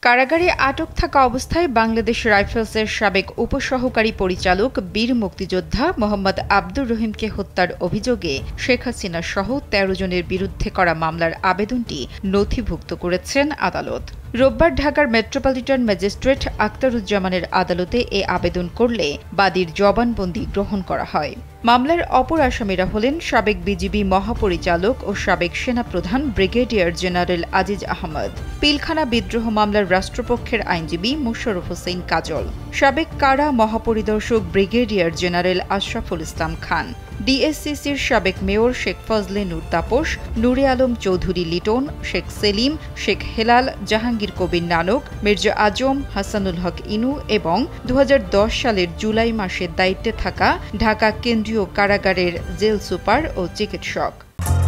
কারাগারে আটক থাকা অবস্থায় বাংলাদেশ রাইফেলসের সাবেক উপসহকারী পরিচালক বীর মুক্তিযোদ্ধা মোহাম্মদ আব্দুর রহিমকে হত্যার অভিযোগে শেখ হাসিনা সহ ১৩ জনের বিরুদ্ধে করা মামলার আবেদনটি নথিভুক্ত করেছেন আদালত। রোববার ঢাকার মেট্রোপলিটন ম্যাজিস্ট্রেট আখতারুজ্জামানের আদালতে এ আবেদন করলে বাদীর জবানবন্দি গ্রহণ করা হয়। মামলার অপর আসামিরা হলেন সাবেক বিজিবি মহাপরিচালক ও সাবেক সেনাপ্রধান ব্রিগেডিয়ার জেনারেল আজিজ আহমদ, পিলখানা বিদ্রোহ মামলার রাষ্ট্রপক্ষের আইনজীবী মোশাররফ হোসেন কাজল, সাবেক কারা মহাপরিদর্শক ব্রিগেডিয়ার জেনারেল আশরাফুল ইসলাম খান, ডিএসসিসির সাবেক মেয়র শেখ ফজলে নূর তাপস, নূরে আলম চৌধুরী লিটন, শেখ সেলিম, শেখ হেলাল, জাহাঙ্গীর কবির নানক, মির্জা আজম, হাসানুল হক ইনু এবং ২০১০ সালের জুলাই মাসে দায়িত্বে থাকা ঢাকা কেন্দ্রীয় কারাগারের জেল সুপার ও চিকিৎসক।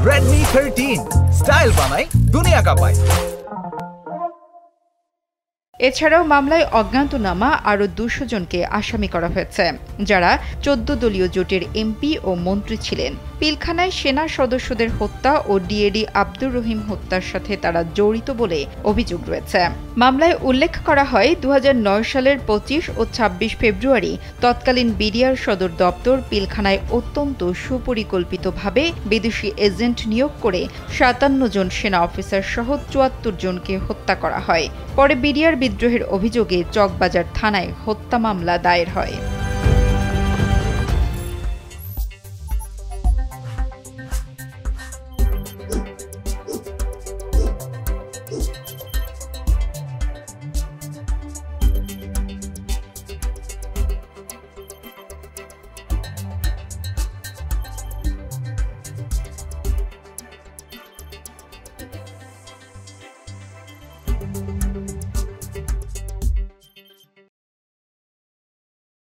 Redmi 13 স্টাইল বানায় দুনিয়া কাঁপায়। এছাড়াও মামলায় অজ্ঞাতনামা আরও ২০০ জনকে আসামি করা হয়েছে, যারা ১৪ দলীয় জোটের এমপি ও মন্ত্রী ছিলেন। পিলখানায় সেনা সদস্যদের হত্যা ও ডিএডি আব্দুর রহিম হত্যার সাথে তারা জড়িত বলে অভিযোগ রয়েছে। মামলায় উল্লেখ করা হয় ২০০৯ সালের ২৫ ও ২৬ ফেব্রুয়ারি তৎকালীন বিডিআর সদর দপ্তর পিলখানায় অত্যন্ত সুপরিকল্পিতভাবে বিদেশি এজেন্ট নিয়োগ করে ৫৭ জন সেনা অফিসার সহ ৭৪ জনকে হত্যা করা হয়। পরে বিডিআর বিদ্রোহের অভিযোগে চকবাজার থানায় হত্যা মামলা দায়ের হয়।